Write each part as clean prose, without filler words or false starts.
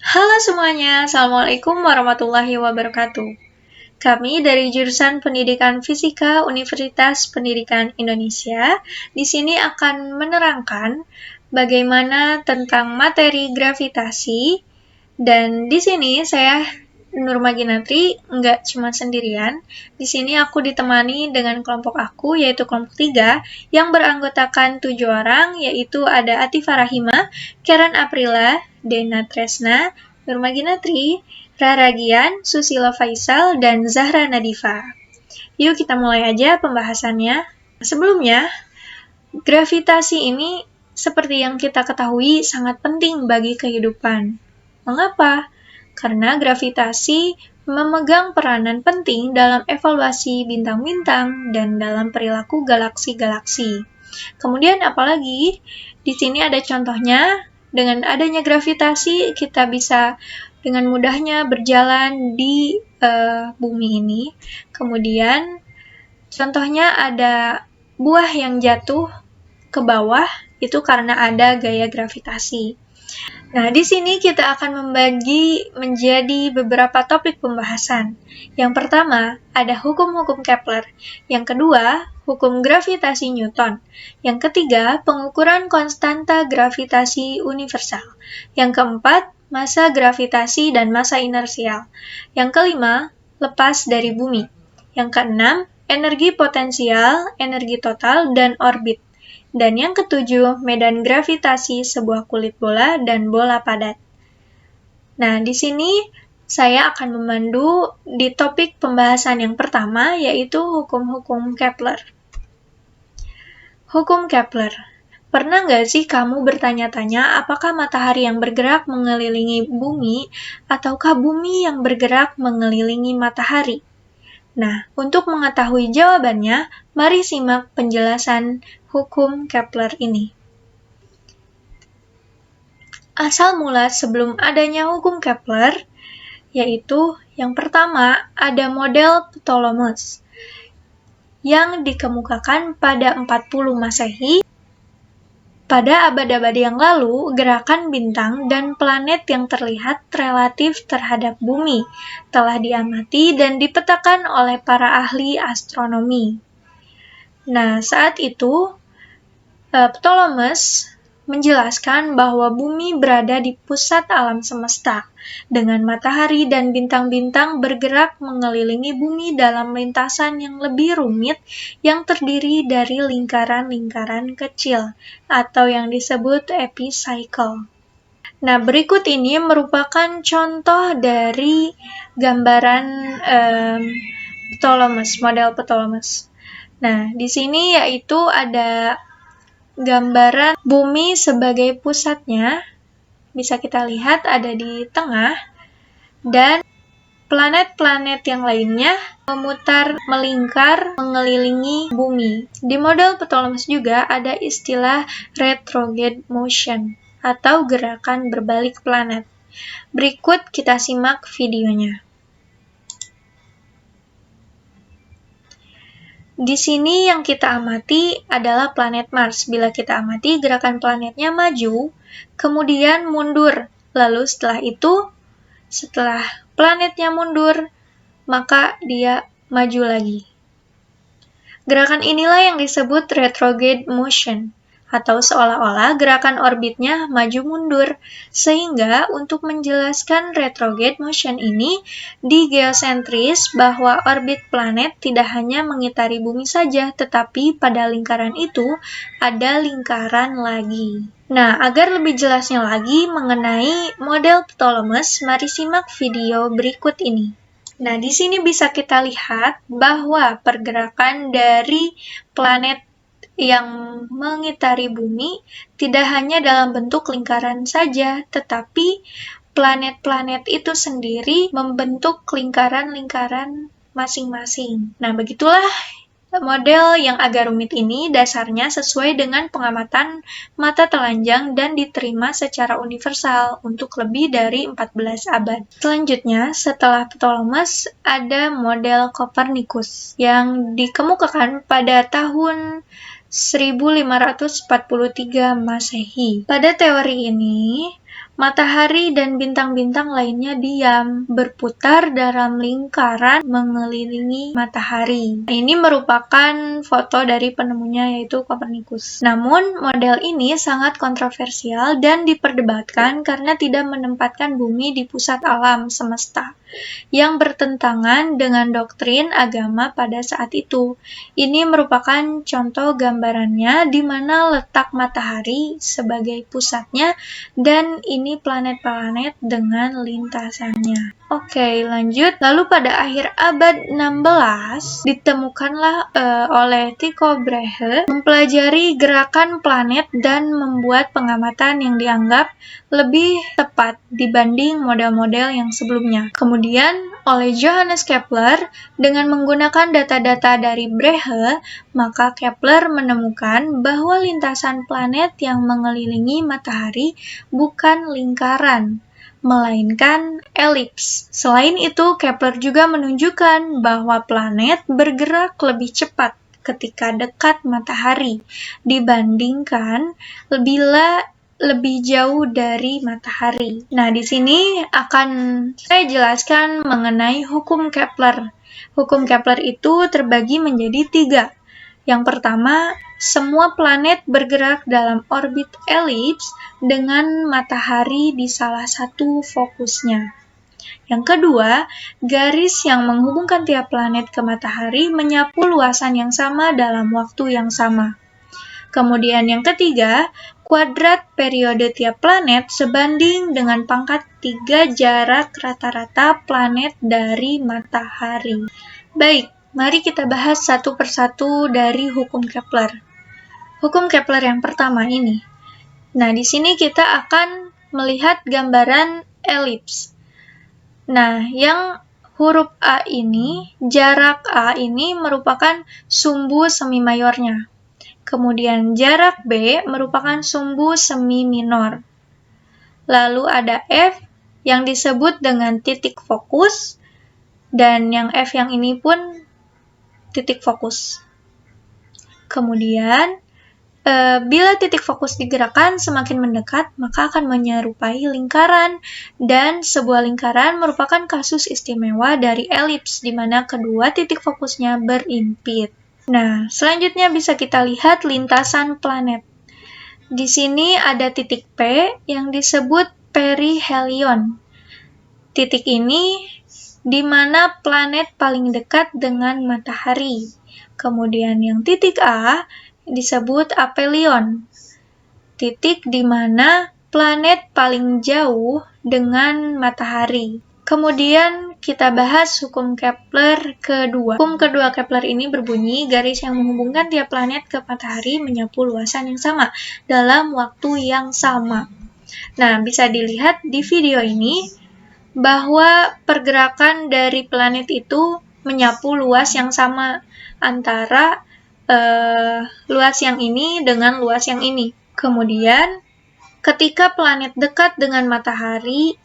Halo semuanya, Assalamualaikum warahmatullahi wabarakatuh. Kami dari jurusan Pendidikan Fisika Universitas Pendidikan Indonesia di sini akan menerangkan bagaimana tentang materi gravitasi, dan di sini saya Nurma Ginatri nggak cuma sendirian. Di sini aku ditemani dengan kelompok aku, yaitu kelompok 3, yang beranggotakan 7 orang, yaitu ada Atifah Rahima, Karen Aprila, Dena Tresna, Nurma Ginatri, Rara Gian, Susilo Faisal, dan Zahra Nadifa. Yuk kita mulai aja pembahasannya. Sebelumnya, gravitasi ini seperti yang kita ketahui sangat penting bagi kehidupan. Mengapa? Karena gravitasi memegang peranan penting dalam evaluasi bintang-bintang dan dalam perilaku galaksi-galaksi. Kemudian apalagi di sini ada contohnya, dengan adanya gravitasi kita bisa dengan mudahnya berjalan di bumi ini. Kemudian contohnya ada buah yang jatuh ke bawah itu karena ada gaya gravitasi. Nah, di sini kita akan membagi menjadi beberapa topik pembahasan. Yang pertama, ada hukum-hukum Kepler. Yang kedua, hukum gravitasi Newton. Yang ketiga, pengukuran konstanta gravitasi universal. Yang keempat, massa gravitasi dan massa inersial. Yang kelima, lepas dari bumi. Yang keenam, energi potensial, energi total, dan orbit. Dan yang ketujuh, medan gravitasi sebuah kulit bola dan bola padat. Nah, di sini saya akan memandu di topik pembahasan yang pertama, yaitu hukum-hukum Kepler. Hukum Kepler. Pernah nggak sih kamu bertanya-tanya apakah matahari yang bergerak mengelilingi bumi ataukah bumi yang bergerak mengelilingi matahari? Nah, untuk mengetahui jawabannya, mari simak penjelasan hukum Kepler ini. Asal mula sebelum adanya hukum Kepler, yaitu yang pertama ada model Ptolemus yang dikemukakan pada 40 Masehi. Pada abad-abad yang lalu, gerakan bintang dan planet yang terlihat relatif terhadap bumi telah diamati dan dipetakan oleh para ahli astronomi. Nah, saat itu, Ptolemus menjelaskan bahwa bumi berada di pusat alam semesta, dengan matahari dan bintang-bintang bergerak mengelilingi bumi dalam lintasan yang lebih rumit yang terdiri dari lingkaran-lingkaran kecil, atau yang disebut epicycle. Nah, berikut ini merupakan contoh dari gambaran Ptolemus, model Ptolemus. Nah, di sini yaitu ada gambaran bumi sebagai pusatnya, bisa kita lihat ada di tengah, dan planet-planet yang lainnya memutar, melingkar, mengelilingi bumi. Di model Ptolemus juga ada istilah retrograde motion, atau gerakan berbalik planet. Berikut kita simak videonya. Di sini yang kita amati adalah planet Mars. Bila kita amati, gerakan planetnya maju, kemudian mundur. Lalu setelah planetnya mundur, maka dia maju lagi. Gerakan inilah yang disebut retrograde motion, atau seolah-olah gerakan orbitnya maju mundur, sehingga untuk menjelaskan retrograde motion ini di geosentris bahwa orbit planet tidak hanya mengitari bumi saja, tetapi pada lingkaran itu ada lingkaran lagi. Nah, agar lebih jelasnya lagi mengenai model Ptolemus, mari simak video berikut ini. Nah, di sini bisa kita lihat bahwa pergerakan dari planet yang mengitari bumi tidak hanya dalam bentuk lingkaran saja, tetapi planet-planet itu sendiri membentuk lingkaran-lingkaran masing-masing. Nah, begitulah model yang agak rumit ini dasarnya sesuai dengan pengamatan mata telanjang dan diterima secara universal untuk lebih dari 14 abad. Selanjutnya, setelah Ptolemus, ada model Copernicus yang dikemukakan pada tahun 1543 Masehi. Pada teori ini, Matahari dan bintang-bintang lainnya diam, berputar dalam lingkaran mengelilingi matahari. Ini merupakan foto dari penemunya, yaitu Kopernikus. Namun, model ini sangat kontroversial dan diperdebatkan karena tidak menempatkan bumi di pusat alam semesta, yang bertentangan dengan doktrin agama pada saat itu. Ini merupakan contoh gambarannya di mana letak matahari sebagai pusatnya dan ini planet-planet dengan lintasannya. Oke, lanjut. Lalu pada akhir abad 16 ditemukanlah oleh Tycho Brahe mempelajari gerakan planet dan membuat pengamatan yang dianggap lebih tepat dibanding model-model yang sebelumnya. Kemudian oleh Johannes Kepler dengan menggunakan data-data dari Brahe, maka Kepler menemukan bahwa lintasan planet yang mengelilingi matahari bukan lingkaran, melainkan elips. Selain itu, Kepler juga menunjukkan bahwa planet bergerak lebih cepat ketika dekat matahari dibandingkan bila lebih jauh dari matahari. Nah, di sini akan saya jelaskan mengenai hukum Kepler. Hukum Kepler itu terbagi menjadi 3. Yang pertama, semua planet bergerak dalam orbit elips dengan matahari di salah satu fokusnya. Yang kedua, garis yang menghubungkan tiap planet ke matahari menyapu luasan yang sama dalam waktu yang sama. Kemudian yang ketiga, kuadrat periode tiap planet sebanding dengan pangkat 3 jarak rata-rata planet dari matahari. Baik, mari kita bahas satu persatu dari hukum Kepler. Hukum Kepler yang pertama ini. Nah, di sini kita akan melihat gambaran elips. Nah, yang huruf A ini, jarak A ini merupakan sumbu semi mayornya. Kemudian jarak B merupakan sumbu semi minor. Lalu ada F yang disebut dengan titik fokus, dan yang F yang ini pun titik fokus. Kemudian, bila titik fokus digerakkan semakin mendekat, maka akan menyerupai lingkaran, dan sebuah lingkaran merupakan kasus istimewa dari elips, di mana kedua titik fokusnya berimpit. Nah, selanjutnya bisa kita lihat lintasan planet. Di sini ada titik P yang disebut perihelion. Titik ini di mana planet paling dekat dengan matahari. Kemudian yang titik A disebut aphelion. Titik di mana planet paling jauh dengan matahari. Kemudian kita bahas hukum Kepler kedua. Hukum kedua Kepler ini berbunyi, garis yang menghubungkan tiap planet ke matahari menyapu luasan yang sama dalam waktu yang sama. Nah, bisa dilihat di video ini bahwa pergerakan dari planet itu menyapu luas yang sama antara luas yang ini dengan luas yang ini. Kemudian, ketika planet dekat dengan matahari,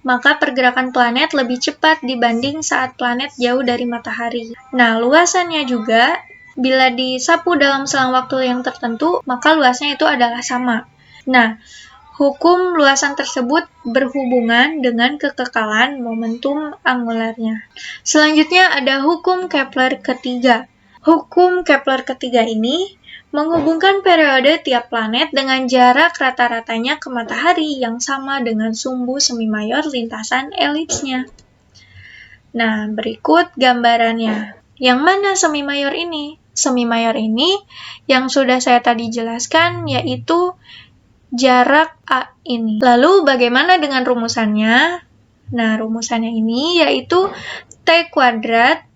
maka pergerakan planet lebih cepat dibanding saat planet jauh dari matahari. Nah, luasannya juga, bila disapu dalam selang waktu yang tertentu, maka luasnya itu adalah sama. Nah, hukum luasan tersebut berhubungan dengan kekekalan momentum angularnya. Selanjutnya ada hukum Kepler ketiga. Hukum Kepler ketiga ini menghubungkan periode tiap planet dengan jarak rata-ratanya ke matahari yang sama dengan sumbu semi mayor lintasan elipsnya. Nah, berikut gambarannya. Yang mana semi mayor ini? Semi mayor ini yang sudah saya tadi jelaskan yaitu jarak A ini. Lalu bagaimana dengan rumusannya? Nah, rumusannya ini yaitu T kuadrat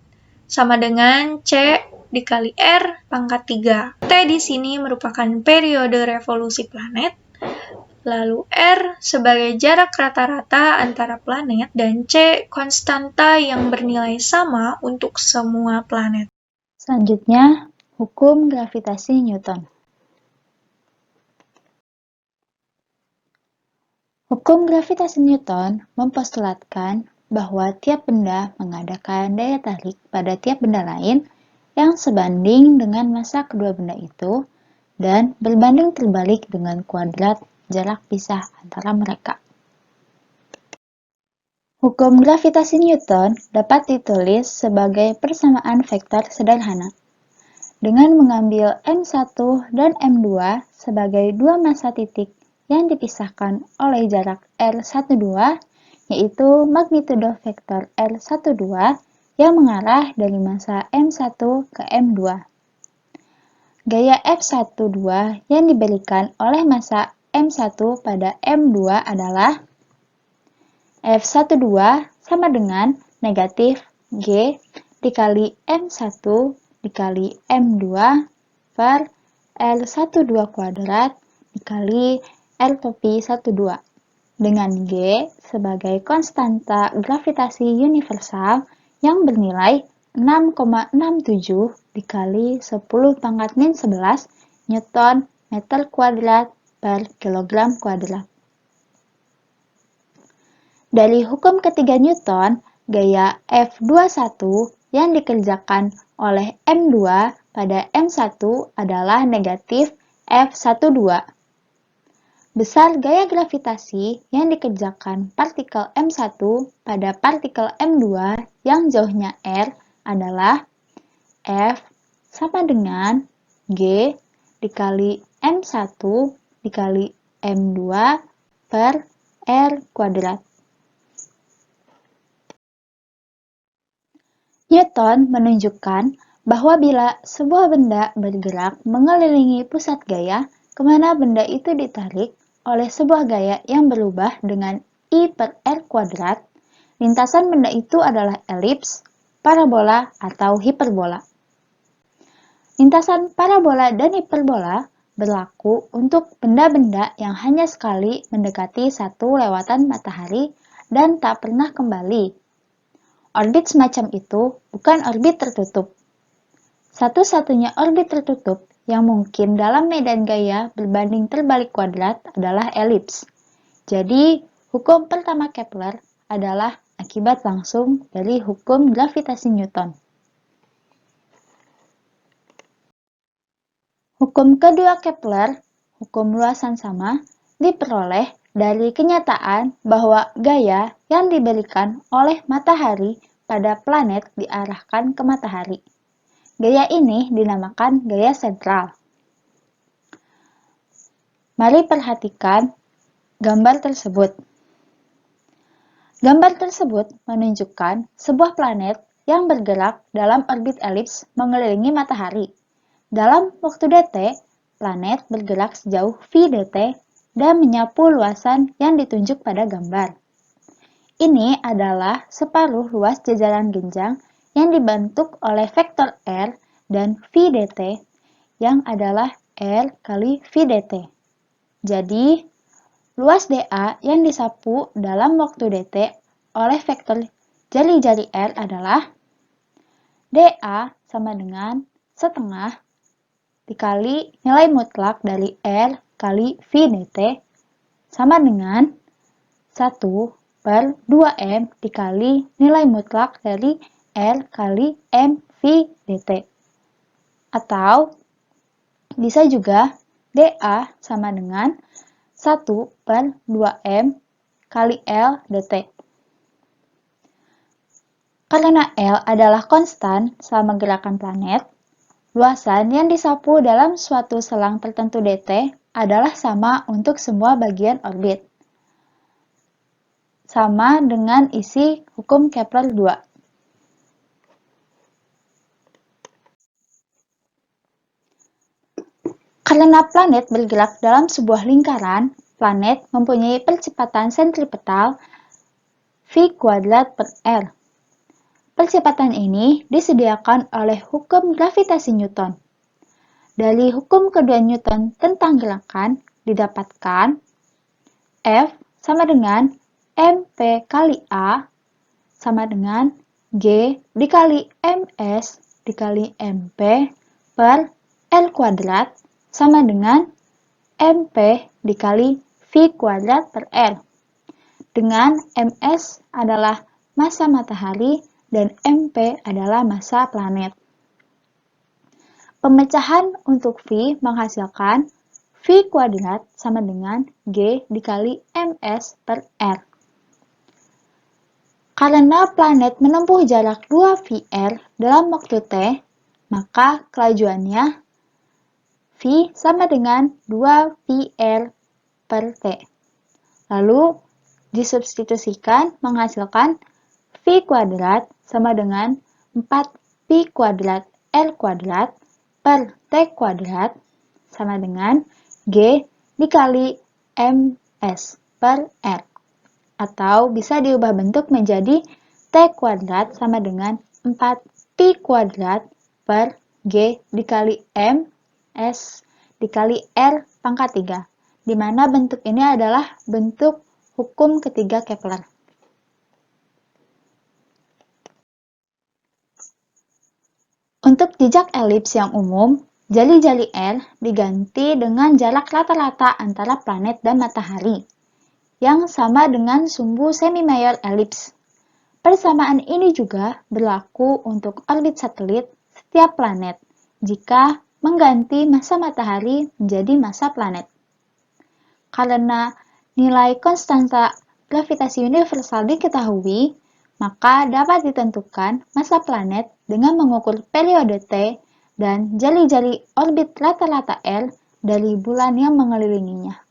sama dengan C dikali R pangkat 3. T di sini merupakan periode revolusi planet, lalu R sebagai jarak rata-rata antara planet, dan C konstanta yang bernilai sama untuk semua planet. Selanjutnya, hukum gravitasi Newton. Hukum gravitasi Newton mempostulatkan bahwa tiap benda mengadakan daya tarik pada tiap benda lain yang sebanding dengan massa kedua benda itu dan berbanding terbalik dengan kuadrat jarak pisah antara mereka. Hukum gravitasi Newton dapat ditulis sebagai persamaan vektor sederhana. Dengan mengambil M1 dan M2 sebagai dua massa titik yang dipisahkan oleh jarak R12, yaitu magnitudo vektor R12 yang mengarah dari massa M1 ke M2. Gaya F12 yang diberikan oleh massa M1 pada M2 adalah F12 sama dengan negatif G dikali M1 dikali M2 per L12 kuadrat dikali L12 dengan G sebagai konstanta gravitasi universal yang bernilai 6,67 dikali 10 pangkat min 11 Newton meter kuadrat per kilogram kuadrat. Dari hukum ketiga Newton, gaya F21 yang dikerjakan oleh M2 pada M1 adalah negatif F12. Besar gaya gravitasi yang dikerjakan partikel M1 pada partikel M2 yang jauhnya R adalah F sama dengan G dikali M1 dikali M2 per R kuadrat. Newton menunjukkan bahwa bila sebuah benda bergerak mengelilingi pusat gaya, kemana benda itu ditarik oleh sebuah gaya yang berubah dengan I per R kuadrat, lintasan benda itu adalah elips, parabola, atau hiperbola. Lintasan parabola dan hiperbola berlaku untuk benda-benda yang hanya sekali mendekati satu lewatan matahari dan tak pernah kembali. Orbit semacam itu bukan orbit tertutup. Satu-satunya orbit tertutup yang mungkin dalam medan gaya berbanding terbalik kuadrat adalah elips. Jadi, hukum pertama Kepler adalah akibat langsung dari hukum gravitasi Newton. Hukum kedua Kepler, hukum luasan sama, diperoleh dari kenyataan bahwa gaya yang diberikan oleh matahari pada planet diarahkan ke matahari. Gaya ini dinamakan gaya sentral. Mari perhatikan gambar tersebut. Gambar tersebut menunjukkan sebuah planet yang bergerak dalam orbit elips mengelilingi matahari. Dalam waktu dt, planet bergerak sejauh v dt dan menyapu luasan yang ditunjuk pada gambar. Ini adalah separuh luas jajaran genjang yang dibentuk oleh vektor R dan v dt yang adalah R kali v dt. Jadi, luas dA yang disapu dalam waktu dt oleh vektor jari-jari R adalah dA sama dengan setengah dikali nilai mutlak dari R kali V dt sama dengan 1 per 2M dikali nilai mutlak dari R kali MV dt. Atau bisa juga dA sama dengan 1 per 2M kali L dt. Karena L adalah konstan selama gerakan planet, luasan yang disapu dalam suatu selang tertentu dt adalah sama untuk semua bagian orbit. Sama dengan isi hukum Kepler 2. Karena planet bergerak dalam sebuah lingkaran, planet mempunyai percepatan sentripetal V kuadrat per R. Percepatan ini disediakan oleh hukum gravitasi Newton. Dari hukum kedua Newton tentang gerakan didapatkan F sama dengan MP kali A sama dengan G dikali MS dikali MP per L kuadrat sama dengan MP dikali V kuadrat per R. Dengan MS adalah massa matahari dan MP adalah massa planet. Pemecahan untuk V menghasilkan V kuadrat sama dengan G dikali MS per R. Karena planet menempuh jarak 2 VR dalam waktu T, maka kelajuannya V sama dengan 2 VR per T. Lalu disubstitusikan menghasilkan V kuadrat sama dengan 4 Pi kuadrat R kuadrat per T kuadrat sama dengan G dikali MS per R. Atau bisa diubah bentuk menjadi T kuadrat sama dengan 4 Pi kuadrat per G dikali M S dikali R pangkat 3, di mana bentuk ini adalah bentuk hukum ketiga Kepler. Untuk jejak elips yang umum, jali-jali R diganti dengan jarak rata-rata antara planet dan matahari, yang sama dengan sumbu semi-mayor elips. Persamaan ini juga berlaku untuk orbit satelit setiap planet jika mengganti massa matahari menjadi massa planet. Karena nilai konstanta gravitasi universal diketahui, maka dapat ditentukan massa planet dengan mengukur periode T dan jali-jali orbit rata-rata R dari bulan yang mengelilinginya.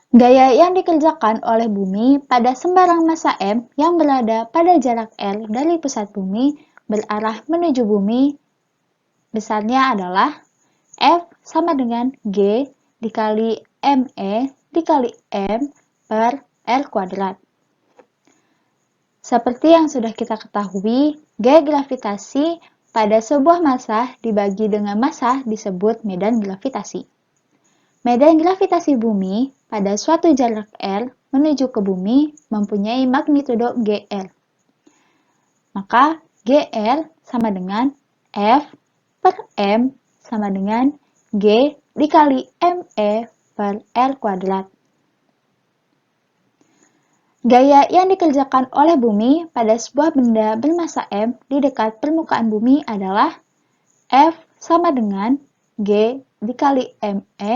Gaya yang dikerjakan oleh bumi pada sembarang massa M yang berada pada jarak R dari pusat bumi berarah menuju bumi besarnya adalah F sama dengan G dikali ME dikali M per R kuadrat. Seperti yang sudah kita ketahui, gaya gravitasi pada sebuah massa dibagi dengan massa disebut medan gravitasi. Medan gravitasi bumi pada suatu jarak R menuju ke bumi mempunyai magnitudo GR. Maka GR sama dengan F per M sama dengan G dikali ME per R kuadrat. Gaya yang dikerjakan oleh bumi pada sebuah benda bermassa M di dekat permukaan bumi adalah F sama dengan G dikali ME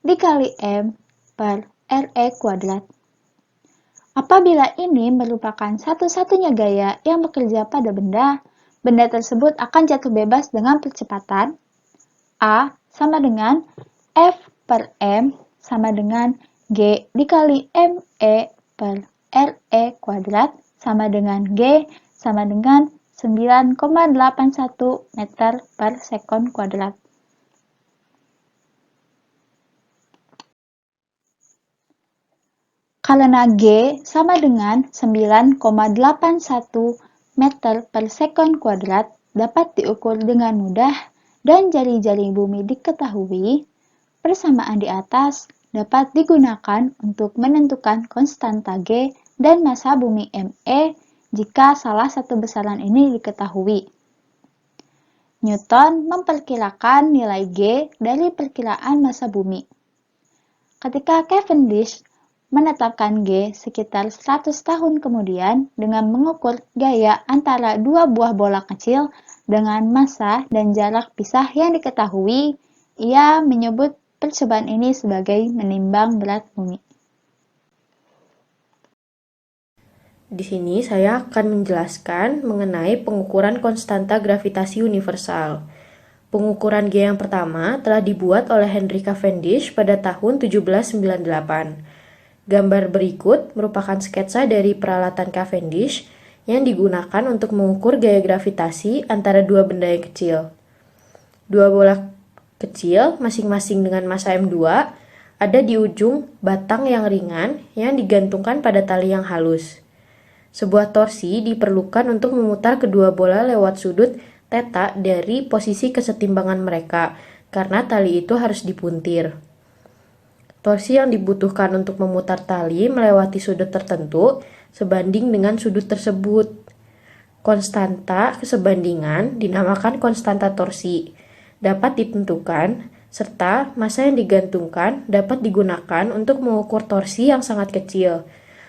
dikali M per RE kuadrat. Apabila ini merupakan satu-satunya gaya yang bekerja pada benda tersebut akan jatuh bebas dengan percepatan A sama dengan F per M sama dengan G dikali ME per RE kuadrat sama dengan G sama dengan 9,81 meter per sekon kuadrat. Karena G sama dengan 9,81 meter per sekon kuadrat dapat diukur dengan mudah dan jari-jari bumi diketahui, persamaan di atas dapat digunakan untuk menentukan konstanta G dan massa bumi ME jika salah satu besaran ini diketahui. Newton memperkirakan nilai G dari perkiraan massa bumi. Ketika Cavendish menetapkan G sekitar 100 tahun kemudian dengan mengukur gaya antara dua buah bola kecil dengan massa dan jarak pisah yang diketahui, ia menyebut percobaan ini sebagai menimbang berat bumi. Di sini saya akan menjelaskan mengenai pengukuran konstanta gravitasi universal. Pengukuran G yang pertama telah dibuat oleh Henry Cavendish pada tahun 1798. Gambar berikut merupakan sketsa dari peralatan Cavendish yang digunakan untuk mengukur gaya gravitasi antara dua benda yang kecil. Dua bola kecil masing-masing dengan massa M2 ada di ujung batang yang ringan yang digantungkan pada tali yang halus. Sebuah torsi diperlukan untuk memutar kedua bola lewat sudut theta dari posisi kesetimbangan mereka, karena tali itu harus dipuntir. Torsi yang dibutuhkan untuk memutar tali melewati sudut tertentu sebanding dengan sudut tersebut. Konstanta kesebandingan dinamakan konstanta torsi, dapat ditentukan, serta massa yang digantungkan dapat digunakan untuk mengukur torsi yang sangat kecil.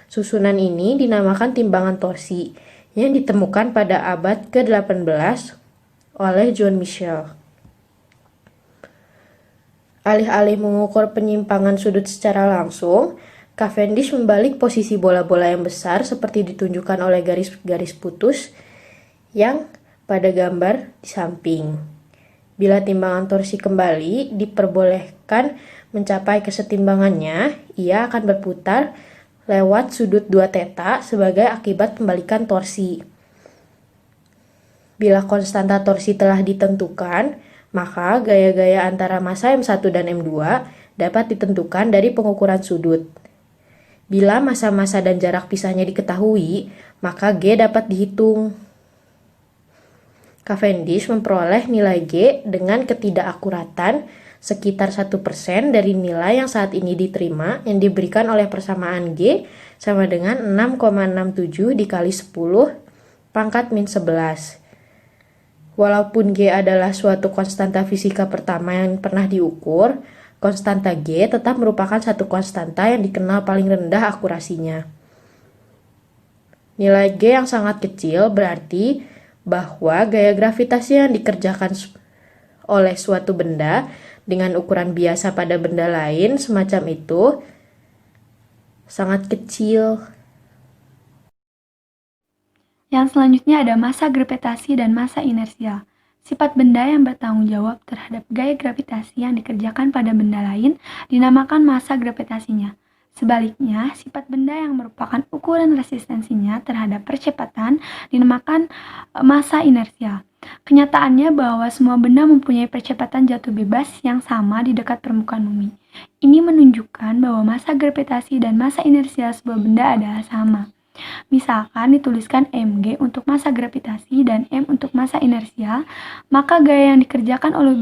Susunan ini dinamakan timbangan torsi, yang ditemukan pada abad ke-18 oleh John Michell. Alih-alih mengukur penyimpangan sudut secara langsung, Cavendish membalik posisi bola-bola yang besar seperti ditunjukkan oleh garis-garis putus yang pada gambar di samping. Bila timbangan torsi kembali diperbolehkan mencapai kesetimbangannya, ia akan berputar lewat sudut 2 θ sebagai akibat pembalikan torsi. Bila konstanta torsi telah ditentukan, maka gaya-gaya antara massa M1 dan M2 dapat ditentukan dari pengukuran sudut. Bila massa-massa dan jarak pisahnya diketahui, maka G dapat dihitung. Cavendish memperoleh nilai G dengan ketidakakuratan sekitar 1% dari nilai yang saat ini diterima yang diberikan oleh persamaan G sama dengan 6,67 dikali 10 pangkat min 11. Walaupun G adalah suatu konstanta fisika pertama yang pernah diukur, konstanta G tetap merupakan satu konstanta yang dikenal paling rendah akurasinya. Nilai G yang sangat kecil berarti bahwa gaya gravitasi yang dikerjakan oleh suatu benda dengan ukuran biasa pada benda lain semacam itu sangat kecil. Yang selanjutnya ada massa gravitasi dan massa inersial. Sifat benda yang bertanggung jawab terhadap gaya gravitasi yang dikerjakan pada benda lain dinamakan massa gravitasinya. Sebaliknya, sifat benda yang merupakan ukuran resistensinya terhadap percepatan dinamakan massa inersial. Kenyataannya bahwa semua benda mempunyai percepatan jatuh bebas yang sama di dekat permukaan bumi. Ini menunjukkan bahwa massa gravitasi dan massa inersial sebuah benda adalah sama. Misalkan dituliskan mg untuk massa gravitasi dan m untuk massa inersial, maka gaya yang dikerjakan oleh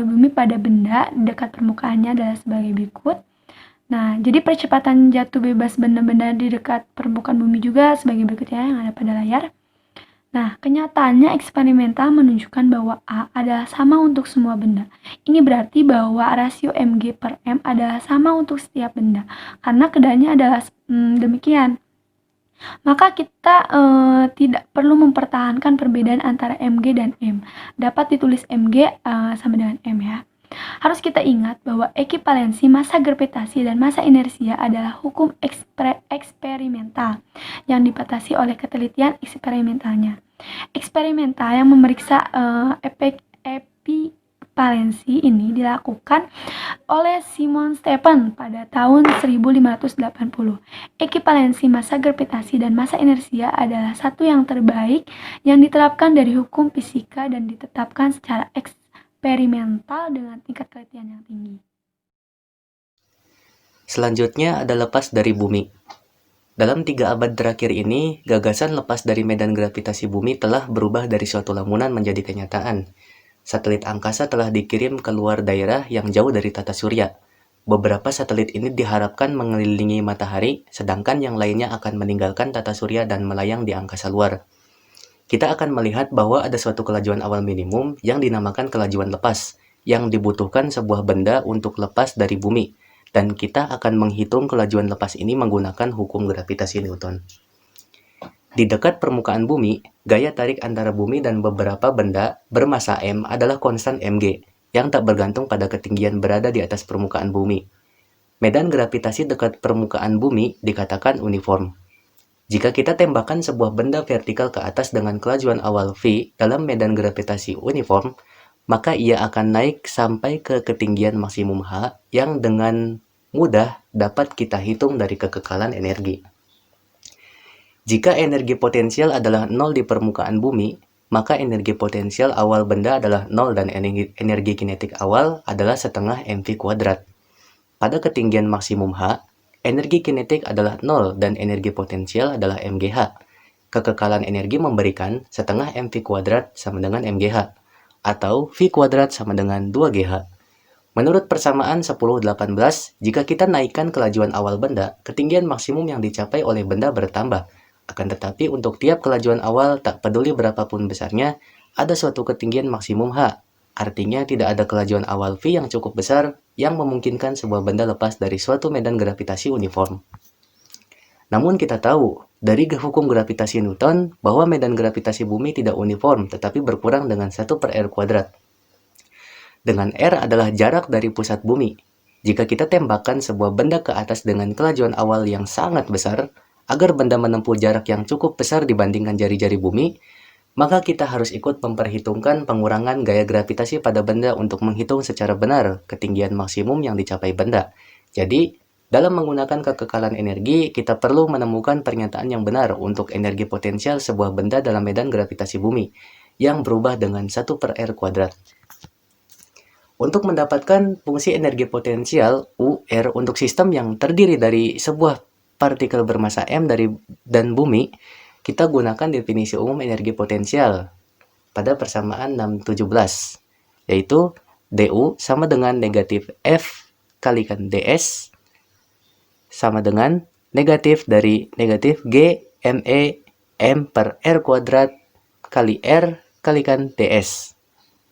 bumi pada benda di dekat permukaannya adalah sebagai berikut. Nah, jadi percepatan jatuh bebas benda-benda di dekat permukaan bumi juga sebagai berikut ya yang ada pada layar. Nah, kenyataannya eksperimental menunjukkan bahwa A adalah sama untuk semua benda. Ini berarti bahwa rasio mg per m adalah sama untuk setiap benda, karena keadaannya adalah demikian. Maka kita tidak perlu mempertahankan perbedaan antara mg dan m. Dapat ditulis mg sama dengan m ya. Harus kita ingat bahwa ekivalensi massa gravitasi dan massa inersia adalah hukum eksperimental yang dibatasi oleh ketelitian eksperimentalnya. Eksperimental yang memeriksa ekivalensi ini dilakukan oleh Simon Stephen pada tahun 1580. Ekivalensi massa gravitasi dan massa inersia adalah satu yang terbaik yang diterapkan dari hukum fisika dan ditetapkan secara eksperimental dengan tingkat ketelitian yang tinggi. Selanjutnya ada lepas dari bumi. Dalam 3 abad terakhir ini, gagasan lepas dari medan gravitasi bumi telah berubah dari suatu lamunan menjadi kenyataan. Satelit angkasa telah dikirim ke luar daerah yang jauh dari tata surya. Beberapa satelit ini diharapkan mengelilingi matahari, sedangkan yang lainnya akan meninggalkan tata surya dan melayang di angkasa luar. Kita akan melihat bahwa ada suatu kelajuan awal minimum yang dinamakan kelajuan lepas, yang dibutuhkan sebuah benda untuk lepas dari bumi. Dan kita akan menghitung kelajuan lepas ini menggunakan hukum gravitasi Newton. Di dekat permukaan bumi, gaya tarik antara bumi dan beberapa benda bermassa m adalah konstan mg, yang tak bergantung pada ketinggian berada di atas permukaan bumi. Medan gravitasi dekat permukaan bumi dikatakan uniform. Jika kita tembakan sebuah benda vertikal ke atas dengan kelajuan awal v dalam medan gravitasi uniform, maka ia akan naik sampai ke ketinggian maksimum h yang dengan mudah dapat kita hitung dari kekekalan energi. Jika energi potensial adalah 0 di permukaan bumi, maka energi potensial awal benda adalah 0 dan energi kinetik awal adalah setengah mv kuadrat. Pada ketinggian maksimum h, energi kinetik adalah 0 dan energi potensial adalah mgh. Kekekalan energi memberikan setengah mv kuadrat sama dengan mgh, atau v kuadrat sama dengan 2gh. Menurut persamaan 10-18, jika kita naikkan kelajuan awal benda, ketinggian maksimum yang dicapai oleh benda bertambah. Akan tetapi untuk tiap kelajuan awal, tak peduli berapapun besarnya, ada suatu ketinggian maksimum h. Artinya tidak ada kelajuan awal v yang cukup besar yang memungkinkan sebuah benda lepas dari suatu medan gravitasi uniform. Namun kita tahu, dari hukum gravitasi Newton, bahwa medan gravitasi bumi tidak uniform, tetapi berkurang dengan 1/r². Dengan r adalah jarak dari pusat bumi. Jika kita tembakkan sebuah benda ke atas dengan kelajuan awal yang sangat besar, agar benda menempuh jarak yang cukup besar dibandingkan jari-jari bumi, maka kita harus ikut memperhitungkan pengurangan gaya gravitasi pada benda untuk menghitung secara benar ketinggian maksimum yang dicapai benda. Jadi, dalam menggunakan kekekalan energi, kita perlu menemukan pernyataan yang benar untuk energi potensial sebuah benda dalam medan gravitasi bumi, yang berubah dengan 1/r². Untuk mendapatkan fungsi energi potensial UR untuk sistem yang terdiri dari sebuah partikel bermassa M dan bumi, kita gunakan definisi umum energi potensial pada persamaan 617, yaitu DU sama dengan negatif F kalikan DS sama dengan negatif dari negatif G ME M per R kuadrat kali R kalikan DS.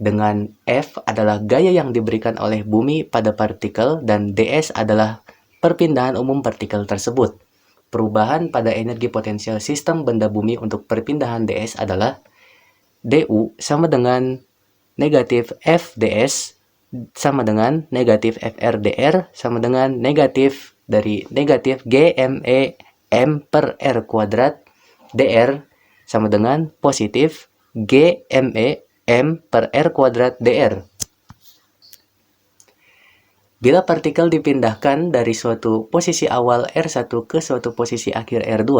Dengan F adalah gaya yang diberikan oleh bumi pada partikel dan DS adalah perpindahan umum partikel tersebut. Perubahan pada energi potensial sistem benda bumi untuk perpindahan DS adalah DU sama dengan negatif FDS sama dengan negatif FRDR sama dengan negatif dari negatif GME M per R kuadrat DR sama dengan positif GME M per R kuadrat DR. Bila partikel dipindahkan dari suatu posisi awal R1 ke suatu posisi akhir R2,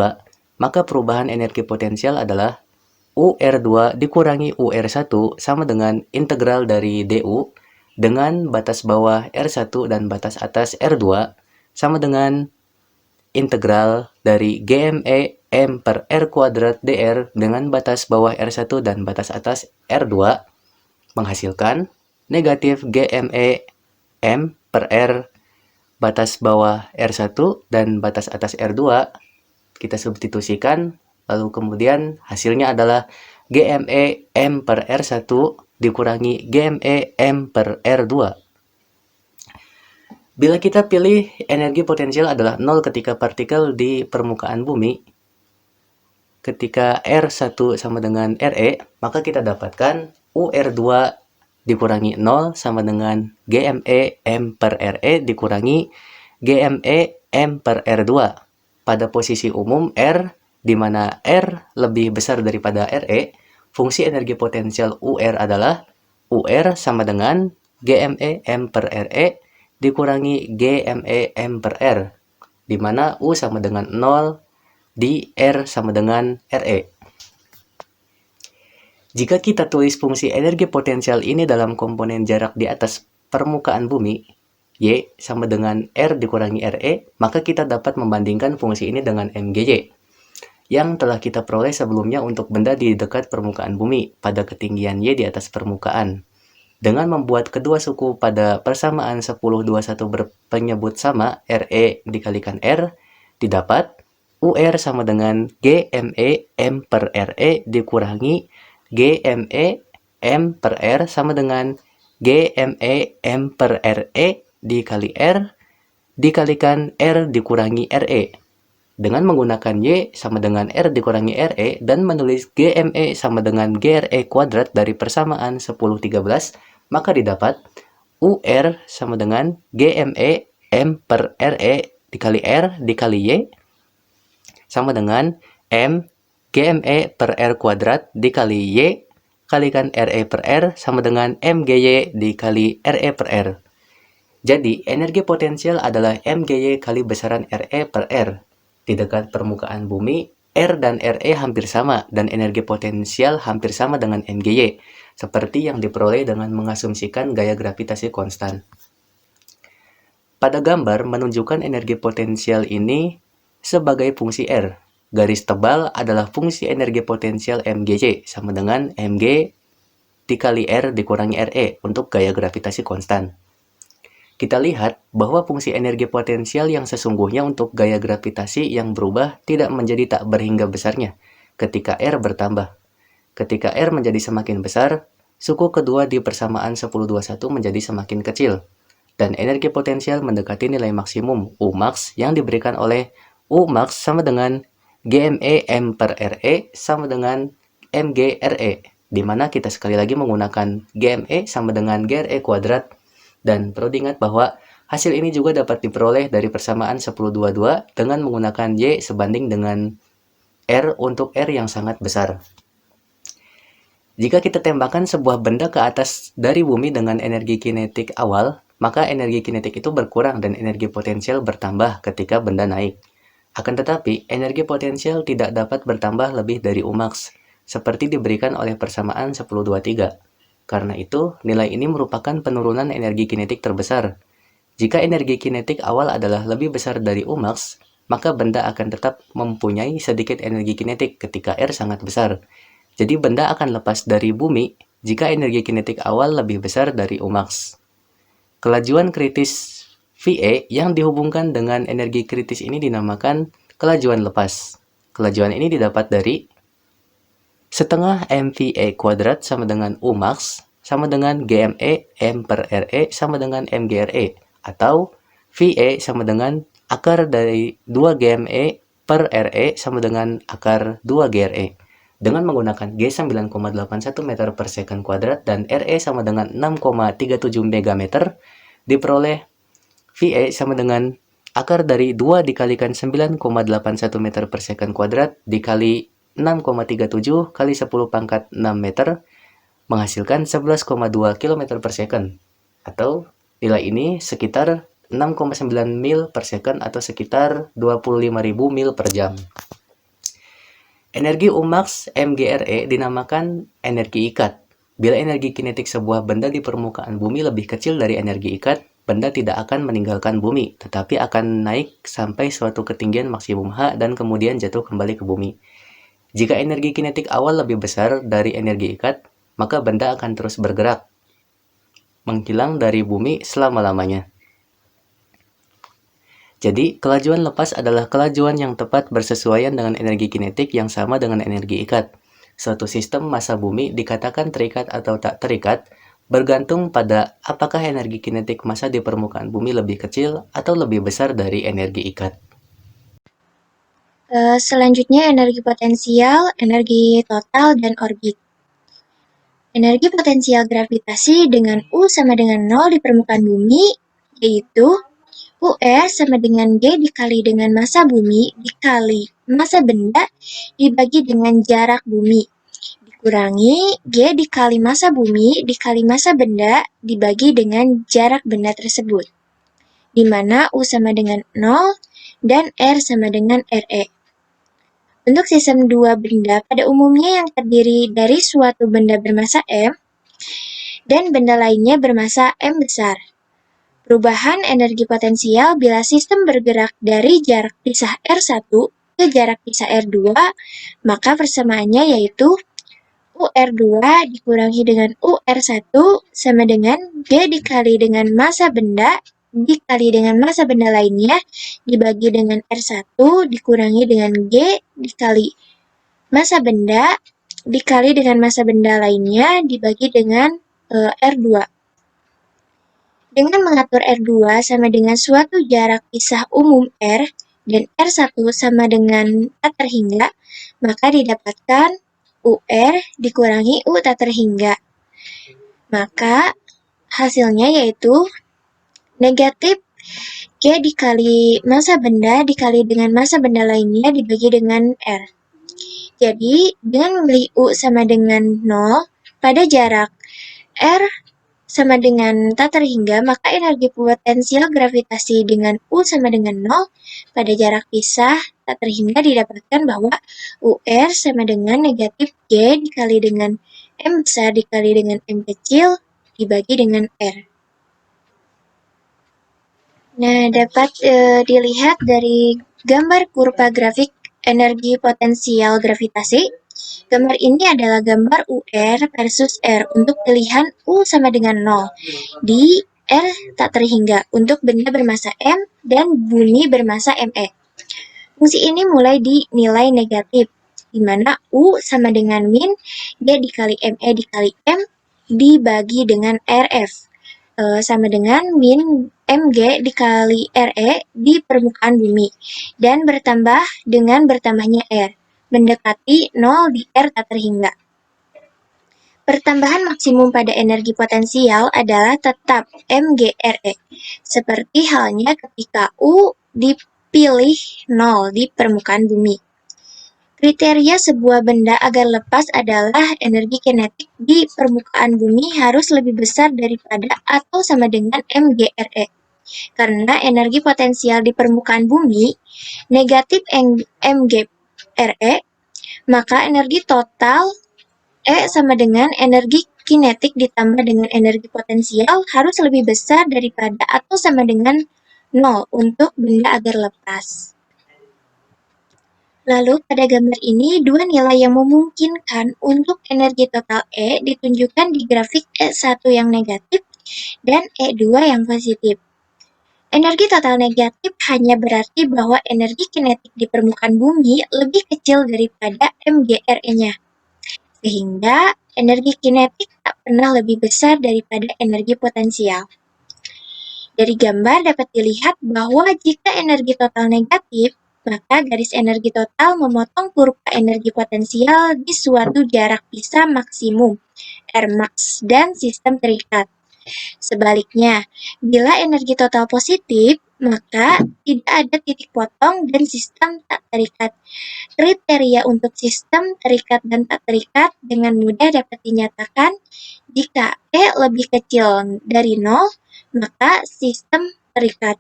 maka perubahan energi potensial adalah UR2 dikurangi UR1 sama dengan integral dari DU dengan batas bawah R1 dan batas atas R2 sama dengan integral dari GME M per R kuadrat DR dengan batas bawah R1 dan batas atas R2 menghasilkan negatif GME M per R batas bawah R1 dan batas atas R2. Kita substitusikan, lalu kemudian hasilnya adalah GME M per R1 dikurangi GME M per R2. Bila kita pilih energi potensial adalah 0 ketika partikel di permukaan bumi, ketika R1 sama dengan RE, maka kita dapatkan UR2 dikurangi 0 sama dengan GME M per RE dikurangi GME M per R2. Pada posisi umum R, di mana R lebih besar daripada RE, fungsi energi potensial UR adalah UR sama dengan GME M per RE dikurangi GME M per R, di mana U sama dengan 0, di R sama dengan RE. Jika kita tulis fungsi energi potensial ini dalam komponen jarak di atas permukaan bumi, Y sama dengan R dikurangi RE, maka kita dapat membandingkan fungsi ini dengan MGY, yang telah kita peroleh sebelumnya untuk benda di dekat permukaan bumi pada ketinggian Y di atas permukaan. Dengan membuat kedua suku pada persamaan 10-21 berpenyebut sama, RE dikalikan R, didapat UR sama dengan GME M per RE dikurangi GME M per R sama dengan GME M per RE dikali R dikalikan R dikurangi RE. Dengan menggunakan Y sama dengan R dikurangi RE dan menulis GME sama dengan GRE kuadrat dari persamaan 10-13, maka didapat UR sama dengan GME M per RE dikali R dikali Y sama dengan M GME per R kuadrat dikali Y kalikan RE per R sama dengan MGY dikali RE per R. Jadi, energi potensial adalah MGY kali besaran RE per R. Di dekat permukaan bumi, R dan RE hampir sama dan energi potensial hampir sama dengan MGY, seperti yang diperoleh dengan mengasumsikan gaya gravitasi konstan. Pada gambar menunjukkan energi potensial ini sebagai fungsi R. Garis tebal adalah fungsi energi potensial MGY sama dengan MG dikali R dikurangi RE untuk gaya gravitasi konstan. Kita lihat bahwa fungsi energi potensial yang sesungguhnya untuk gaya gravitasi yang berubah tidak menjadi tak berhingga besarnya ketika R bertambah. Ketika R menjadi semakin besar, suku kedua di persamaan 10-21 menjadi semakin kecil, dan energi potensial mendekati nilai maksimum Umax yang diberikan oleh Umax sama dengan GME M per RE sama dengan MG RE, di mana kita sekali lagi menggunakan GME sama dengan GRE kuadrat, dan perlu diingat bahwa Hasil ini juga dapat diperoleh dari persamaan 1022 dengan menggunakan Y sebanding dengan R untuk R yang sangat besar. Jika kita tembakkan sebuah benda ke atas dari bumi dengan energi kinetik awal, maka energi kinetik itu berkurang dan energi potensial bertambah ketika benda naik. Akan tetapi, energi potensial tidak dapat bertambah lebih dari Umax, seperti diberikan oleh persamaan 1023. Karena itu, nilai ini merupakan penurunan energi kinetik terbesar. Jika energi kinetik awal adalah lebih besar dari Umax, maka benda akan tetap mempunyai sedikit energi kinetik ketika R sangat besar. Jadi benda akan lepas dari bumi jika energi kinetik awal lebih besar dari Umax. Kelajuan kritis VA yang dihubungkan dengan energi kritis ini dinamakan kelajuan lepas. Kelajuan ini didapat dari setengah MVA kuadrat sama dengan Umax sama dengan GME M per RE sama dengan MGRE, atau VA sama dengan akar dari 2 GME per RE sama dengan akar 2 GRE. Dengan menggunakan G 9,81 meter per second kuadrat dan RE sama dengan 6,37 megameter, diperoleh VA sama dengan akar dari 2 dikalikan 9,81 meter per second kuadrat dikali 6,37 kali 10 pangkat 6 meter, menghasilkan 11,2 km per second. Atau nilai ini sekitar 6,9 mil per second atau sekitar 25.000 mil per jam. Energi Umax MGRE dinamakan energi ikat. Bila energi kinetik sebuah benda di permukaan bumi lebih kecil dari energi ikat, benda tidak akan meninggalkan bumi, tetapi akan naik sampai suatu ketinggian maksimum H dan kemudian jatuh kembali ke bumi. Jika energi kinetik awal lebih besar dari energi ikat, maka benda akan terus bergerak, menghilang dari bumi selama-lamanya. Jadi, kelajuan lepas adalah kelajuan yang tepat bersesuaian dengan energi kinetik yang sama dengan energi ikat. Suatu sistem massa bumi dikatakan terikat atau tak terikat, bergantung pada apakah energi kinetik massa di permukaan bumi lebih kecil atau lebih besar dari energi ikat. Selanjutnya energi potensial, energi total, dan orbit. Energi potensial gravitasi dengan U sama dengan 0 di permukaan bumi, yaitu UR sama dengan G dikali dengan massa bumi dikali massa benda dibagi dengan jarak bumi, dikurangi G dikali massa bumi dikali massa benda dibagi dengan jarak benda tersebut, di mana U sama dengan 0 dan R sama dengan RE. Untuk sistem dua benda pada umumnya yang terdiri dari suatu benda bermassa M dan benda lainnya bermassa M besar. Perubahan energi potensial bila sistem bergerak dari jarak pisah R1 ke jarak pisah R2, maka persamaannya yaitu UR2 dikurangi dengan UR1 sama dengan G dikali dengan massa benda dikali dengan massa benda lainnya dibagi dengan R1 dikurangi dengan G dikali massa benda dikali dengan massa benda lainnya dibagi dengan R2. Dengan mengatur R2 sama dengan suatu jarak pisah umum R dan R1 sama dengan tak terhingga, maka didapatkan UR dikurangi U tak terhingga. Maka hasilnya yaitu negatif G dikali massa benda dikali dengan massa benda lainnya dibagi dengan R. Jadi, dengan memilih U sama dengan 0 pada jarak R sama dengan tak terhingga, maka energi potensial gravitasi dengan U sama dengan 0 pada jarak pisah tak terhingga didapatkan bahwa UR sama dengan negatif G dikali dengan M besar dikali dengan M kecil dibagi dengan R. Nah, dapat dilihat dari gambar kurva grafik energi potensial gravitasi. Gambar ini adalah gambar UR versus R untuk pilihan U sama dengan 0 di R tak terhingga untuk benda bermassa M dan bumi bermassa ME. Fungsi ini mulai dinilai negatif, di mana U sama dengan min G dikali ME dikali M dibagi dengan RF, sama dengan min MG dikali RE di permukaan bumi, dan bertambah dengan bertambahnya R, mendekati 0 di R tak terhingga. Pertambahan maksimum pada energi potensial adalah tetap mGRE, seperti halnya ketika U dipilih 0 di permukaan bumi. Kriteria sebuah benda agar lepas adalah energi kinetik di permukaan bumi harus lebih besar daripada atau sama dengan mGRE. Karena energi potensial di permukaan bumi negatif mGRE, maka energi total E sama dengan energi kinetik ditambah dengan energi potensial harus lebih besar daripada atau sama dengan 0 untuk benda agar lepas. Lalu pada gambar ini, dua nilai yang memungkinkan untuk energi total E ditunjukkan di grafik E1 yang negatif dan E2 yang positif. Energi total negatif hanya berarti bahwa energi kinetik di permukaan bumi lebih kecil daripada mGRE-nya. Sehingga energi kinetik tak pernah lebih besar daripada energi potensial. Dari gambar dapat dilihat bahwa jika energi total negatif, maka garis energi total memotong kurva energi potensial di suatu jarak pisah maksimum, Rmax, dan sistem terikat. Sebaliknya, bila energi total positif, maka tidak ada titik potong dan sistem tak terikat. Kriteria untuk sistem terikat dan tak terikat dengan mudah dapat dinyatakan jika E lebih kecil dari 0, maka sistem terikat.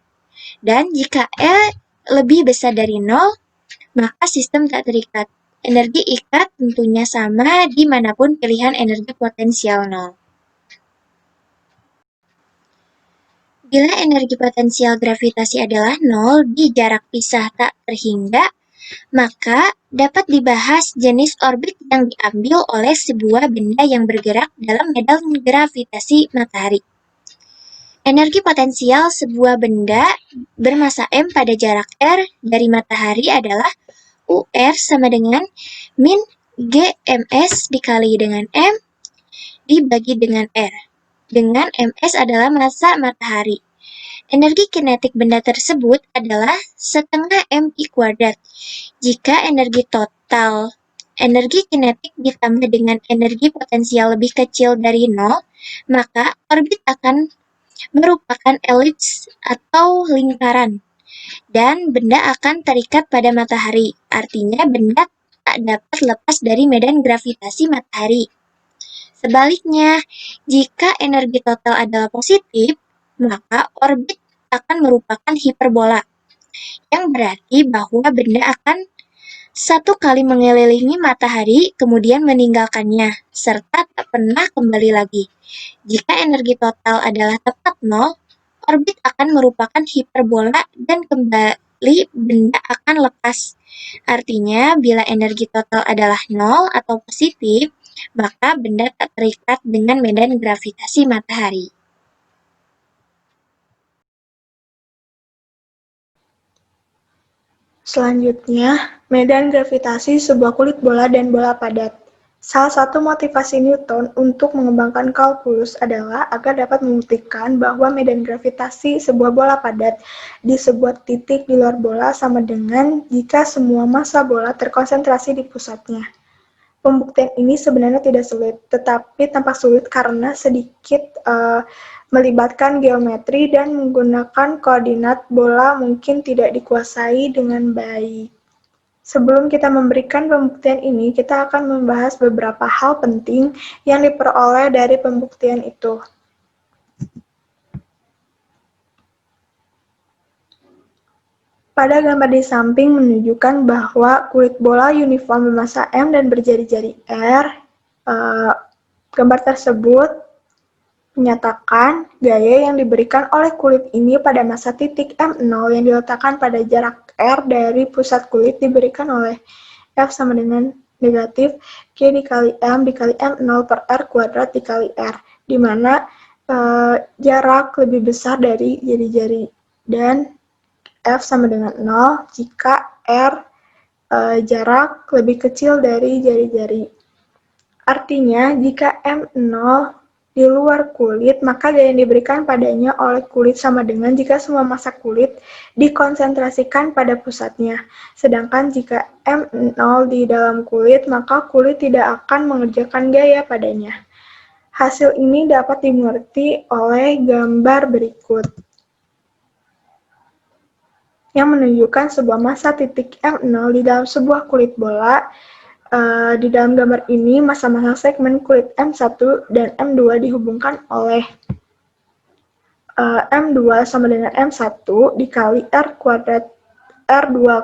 Dan jika E lebih besar dari 0, maka sistem tak terikat. Energi ikat tentunya sama dimanapun pilihan energi potensial 0. Bila energi potensial gravitasi adalah 0 di jarak pisah tak terhingga, maka dapat dibahas jenis orbit yang diambil oleh sebuah benda yang bergerak dalam medan gravitasi matahari. Energi potensial sebuah benda bermasa M pada jarak R dari matahari adalah UR sama dengan min GMS dikali dengan M dibagi dengan R, dengan MS adalah massa matahari. Energi kinetik benda tersebut adalah setengah mp kuadrat. Jika energi total energi kinetik ditambah dengan energi potensial lebih kecil dari 0, maka orbit akan merupakan elips atau lingkaran, dan benda akan terikat pada matahari. Artinya benda tak dapat lepas dari medan gravitasi matahari. Sebaliknya, jika energi total adalah positif, maka orbit akan merupakan hiperbola, yang berarti bahwa benda akan satu kali mengelilingi matahari, kemudian meninggalkannya, serta tak pernah kembali lagi. Jika energi total adalah tepat 0, orbit akan merupakan hiperbola dan kembali benda akan lepas. Artinya, bila energi total adalah 0 atau positif, maka benda tak terikat dengan medan gravitasi matahari. Selanjutnya, medan gravitasi sebuah kulit bola dan bola padat. Salah satu motivasi Newton untuk mengembangkan kalkulus adalah agar dapat membuktikan bahwa medan gravitasi sebuah bola padat di sebuah titik di luar bola sama dengan jika semua massa bola terkonsentrasi di pusatnya. Pembuktian ini sebenarnya tidak sulit, tetapi tampak sulit karena sedikit melibatkan geometri dan menggunakan koordinat bola mungkin tidak dikuasai dengan baik. Sebelum kita memberikan pembuktian ini, kita akan membahas beberapa hal penting yang diperoleh dari pembuktian itu. Pada gambar di samping menunjukkan bahwa kulit bola uniform bermassa M dan berjari-jari R. Gambar tersebut menyatakan gaya yang diberikan oleh kulit ini pada massa titik M0 yang diletakkan pada jarak R dari pusat kulit diberikan oleh F sama dengan negatif G dikali M dikali M0 per R kuadrat dikali R, di mana jarak lebih besar dari jari-jari, dan F sama dengan 0 jika R jarak lebih kecil dari jari-jari. Artinya, jika M0 di luar kulit, maka gaya yang diberikan padanya oleh kulit sama dengan jika semua massa kulit dikonsentrasikan pada pusatnya. Sedangkan jika M0 di dalam kulit, maka kulit tidak akan mengerjakan gaya padanya. Hasil ini dapat dimengerti oleh gambar berikut, yang menunjukkan sebuah massa titik M0 di dalam sebuah kulit bola. Di dalam gambar ini, massa-massa segmen kulit M1 dan M2 dihubungkan oleh M2 sama dengan M1 dikali R2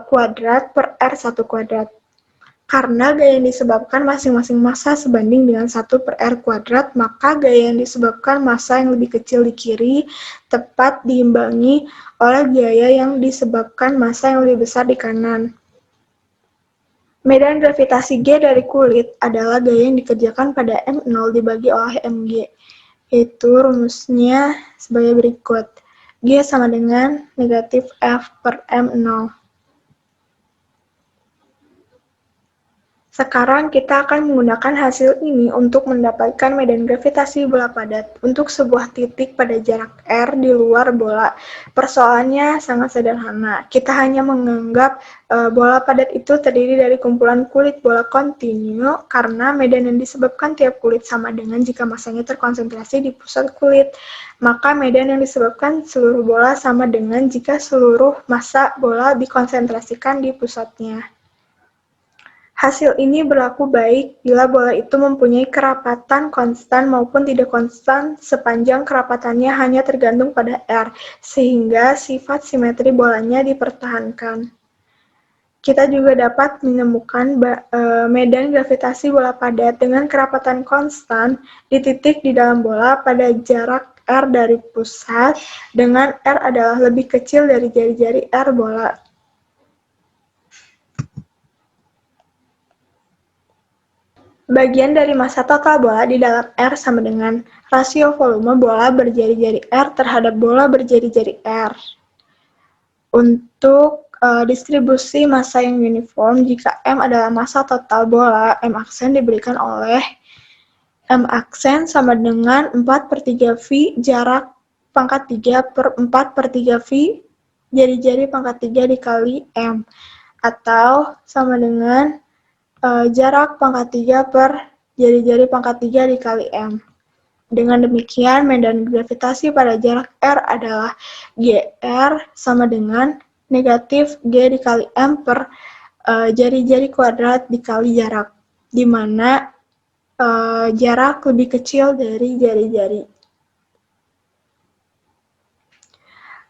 kuadrat per R1 kuadrat. Karena gaya yang disebabkan masing-masing massa sebanding dengan 1 per R kuadrat, maka gaya yang disebabkan massa yang lebih kecil di kiri tepat diimbangi oleh gaya yang disebabkan massa yang lebih besar di kanan. Medan gravitasi G dari kulit adalah gaya yang dikerjakan pada M0 dibagi oleh Mg, yaitu rumusnya sebagai berikut. G sama dengan negatif F per M0. Sekarang kita akan menggunakan hasil ini untuk mendapatkan medan gravitasi bola padat untuk sebuah titik pada jarak R di luar bola. Persoalannya sangat sederhana. Kita hanya menganggap bola padat itu terdiri dari kumpulan kulit bola kontinu karena medan yang disebabkan tiap kulit sama dengan jika massanya terkonsentrasi di pusat kulit. Maka medan yang disebabkan seluruh bola sama dengan jika seluruh massa bola dikonsentrasikan di pusatnya. Hasil ini berlaku baik bila bola itu mempunyai kerapatan konstan maupun tidak konstan sepanjang kerapatannya hanya tergantung pada R, sehingga sifat simetri bolanya dipertahankan. Kita juga dapat menemukan medan gravitasi bola padat dengan kerapatan konstan di titik di dalam bola pada jarak R dari pusat, dengan R adalah lebih kecil dari jari-jari R bola. Bagian dari massa total bola di dalam R sama dengan rasio volume bola berjari-jari R terhadap bola berjari-jari R. Untuk distribusi massa yang uniform, jika M adalah massa total bola, M aksen diberikan oleh M aksen sama dengan 4/3 V jarak pangkat 3 per 4/3 V jari-jari pangkat 3 dikali M, atau sama dengan jarak pangkat 3 per jari-jari pangkat 3 dikali M. Dengan demikian, medan gravitasi pada jarak R adalah GR sama dengan negatif G dikali M per jari-jari kuadrat dikali jarak, di mana jarak lebih kecil dari jari-jari.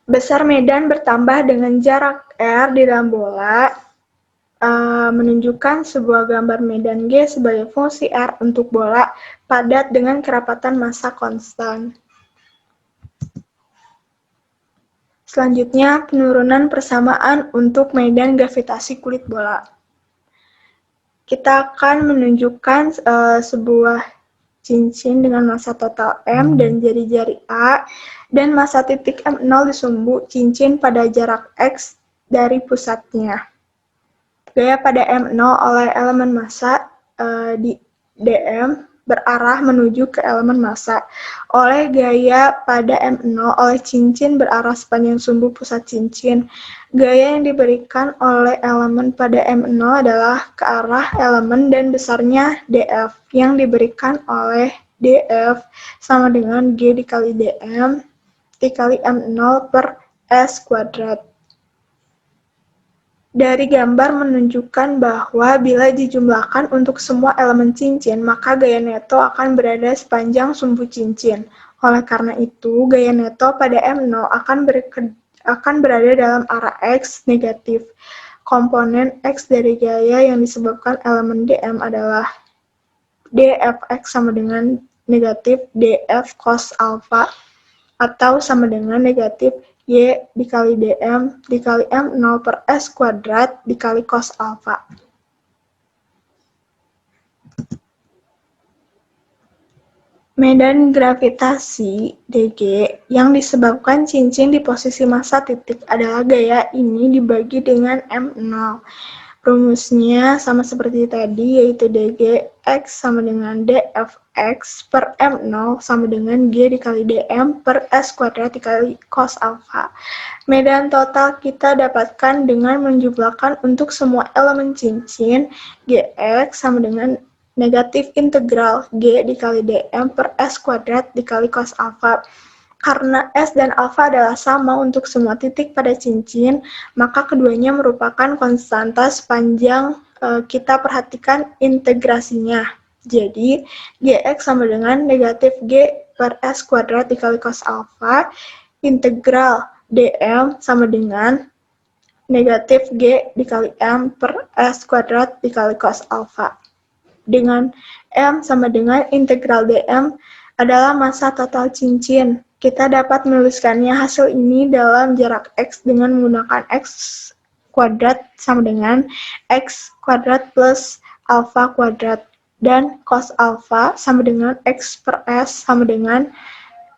Besar medan bertambah dengan jarak R di dalam bola menunjukkan sebuah gambar medan G sebagai fungsi R untuk bola padat dengan kerapatan massa konstan. Selanjutnya, penurunan persamaan untuk medan gravitasi kulit bola. Kita akan menunjukkan sebuah cincin dengan massa total M dan jari-jari A, dan massa titik M0 di sumbu cincin pada jarak X dari pusatnya. Gaya pada M0 oleh elemen massa di dm berarah menuju ke elemen massa. Oleh gaya pada M0 oleh cincin berarah sepanjang sumbu pusat cincin. Gaya yang diberikan oleh elemen pada M0 adalah ke arah elemen dan besarnya df yang diberikan oleh df sama dengan G dikali dm dikali M0 per S kuadrat. Dari gambar menunjukkan bahwa bila dijumlahkan untuk semua elemen cincin, maka gaya neto akan berada sepanjang sumbu cincin. Oleh karena itu, gaya neto pada M0 akan berada dalam arah X negatif. Komponen X dari gaya yang disebabkan elemen dm adalah dfx sama dengan negatif df cos alpha, atau sama dengan negatif Y dikali dm dikali M0 per S kuadrat dikali cos alpha. Medan gravitasi dg yang disebabkan cincin di posisi massa titik adalah gaya ini dibagi dengan M0. Rumusnya sama seperti tadi, yaitu dg x sama dengan dfx per M0 sama dengan G dikali dm per S kuadrat dikali cos alpha. Medan total kita dapatkan dengan menjumlahkan untuk semua elemen cincin, Gx sama dengan negatif integral G dikali dm per S kuadrat dikali cos alfa. Karena S dan alfa adalah sama untuk semua titik pada cincin, maka keduanya merupakan konstanta sepanjang kita perhatikan integrasinya. Jadi, Gx sama dengan negatif G per S kuadrat dikali cos alfa, integral dm sama dengan negatif G dikali M per S kuadrat dikali cos alfa. Dengan M sama dengan integral dm adalah massa total cincin. Kita dapat menuliskannya hasil ini dalam jarak X dengan menggunakan X kuadrat sama dengan X kuadrat plus alfa kuadrat. Dan cos alfa sama dengan X per S sama dengan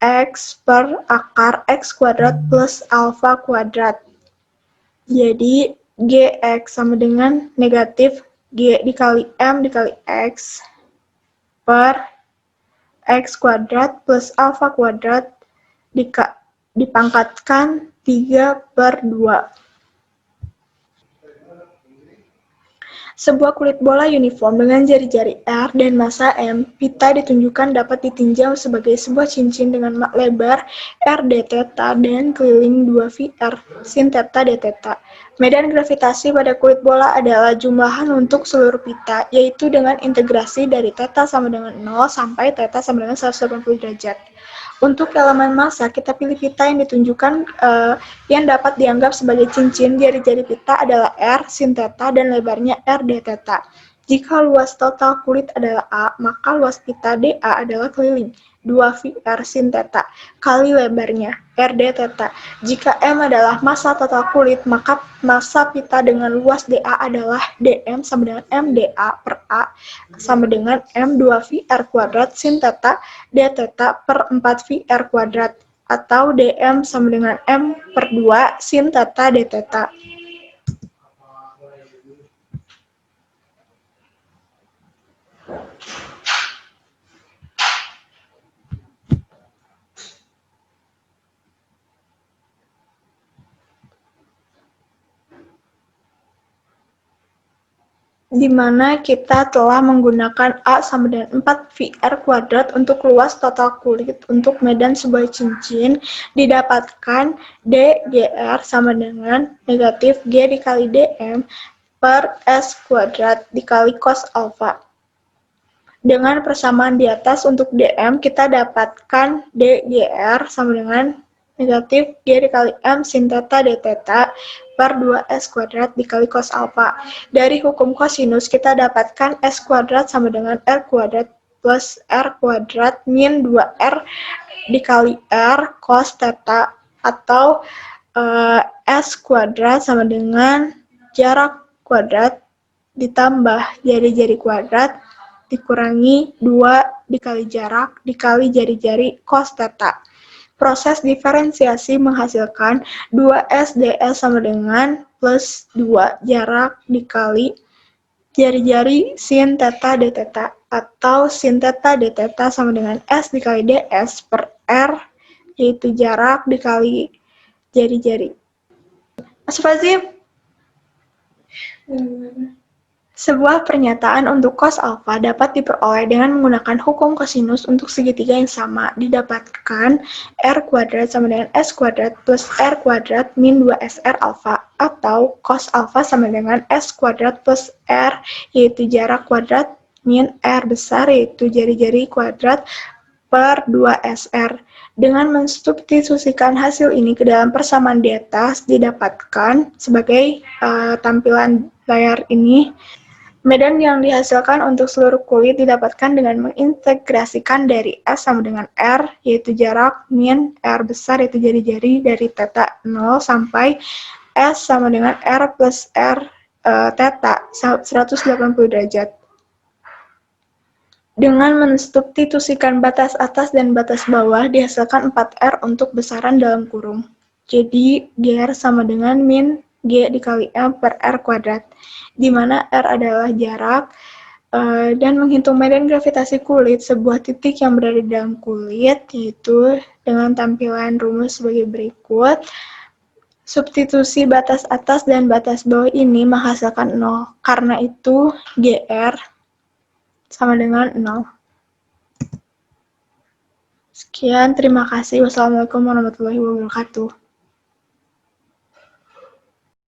X per akar X kuadrat plus alfa kuadrat. Jadi Gx sama dengan negatif G dikali M dikali X per X kuadrat plus alfa kuadrat dipangkatkan 3/2. Sebuah kulit bola uniform dengan jari-jari R dan massa M, pita ditunjukkan dapat ditinjau sebagai sebuah cincin dengan lebar R d theta dan keliling 2 VR sin theta d theta. Medan gravitasi pada kulit bola adalah jumlahan untuk seluruh pita, yaitu dengan integrasi dari theta sama dengan 0 sampai theta sama dengan 180 derajat. Untuk elemen massa, kita pilih pita yang ditunjukkan yang dapat dianggap sebagai cincin. Jari-jari pita adalah R sin theta dan lebarnya R d theta. Jika luas total kulit adalah A, maka luas pita dA adalah keliling 2 VR sin theta kali lebarnya R d theta. Jika M adalah massa total kulit, maka massa pita dengan luas dA adalah dm sama dengan M dA per A sama dengan M 2 VR kuadrat sin theta d theta per 4 VR kuadrat atau dm sama dengan M per 2 sin theta d theta. Di mana kita telah menggunakan A sama dengan 4 VR kuadrat untuk luas total kulit untuk medan sebuah cincin, didapatkan dGr sama dengan negatif G dikali dm per S kuadrat dikali cos alfa. Dengan persamaan di atas untuk dm, kita dapatkan dGr sama dengan negatif G dikali M sin theta d theta per 2S kuadrat dikali cos alfa. Dari hukum kosinus, kita dapatkan S kuadrat sama dengan R kuadrat plus R kuadrat min 2R dikali R cos theta atau S kuadrat sama dengan jarak kuadrat ditambah jari-jari kuadrat dikurangi 2 dikali jarak dikali jari-jari cos theta. Proses diferensiasi menghasilkan 2S ds sama dengan plus 2 jarak dikali jari-jari sin theta d theta atau sin theta d theta sama dengan S dikali ds per R, yaitu jarak dikali jari-jari. Mas Fazim, sebuah pernyataan untuk cos alfa dapat diperoleh dengan menggunakan hukum kosinus untuk segitiga yang sama. Didapatkan R kuadrat sama dengan S kuadrat plus R kuadrat min 2SR alfa atau cos alfa sama dengan S kuadrat plus R, yaitu jarak kuadrat min R besar, yaitu jari-jari kuadrat per 2SR. Dengan mensubstitusikan hasil ini ke dalam persamaan di atas, didapatkan sebagai tampilan layar ini. Medan yang dihasilkan untuk seluruh kulit didapatkan dengan mengintegrasikan dari S sama dengan R, yaitu jarak min R besar, yaitu jari-jari dari theta 0 sampai S sama dengan R plus R theta 180 derajat. Dengan mensubstitusikan batas atas dan batas bawah, dihasilkan 4R untuk besaran dalam kurung. Jadi, GR sama dengan min G dikali M per R kuadrat, di mana R adalah jarak, dan menghitung medan gravitasi kulit sebuah titik yang berada di dalam kulit, yaitu dengan tampilan rumus sebagai berikut. Substitusi batas atas dan batas bawah ini menghasilkan 0. Karena itu, GR sama dengan 0. Sekian, terima kasih. Wassalamualaikum warahmatullahi wabarakatuh.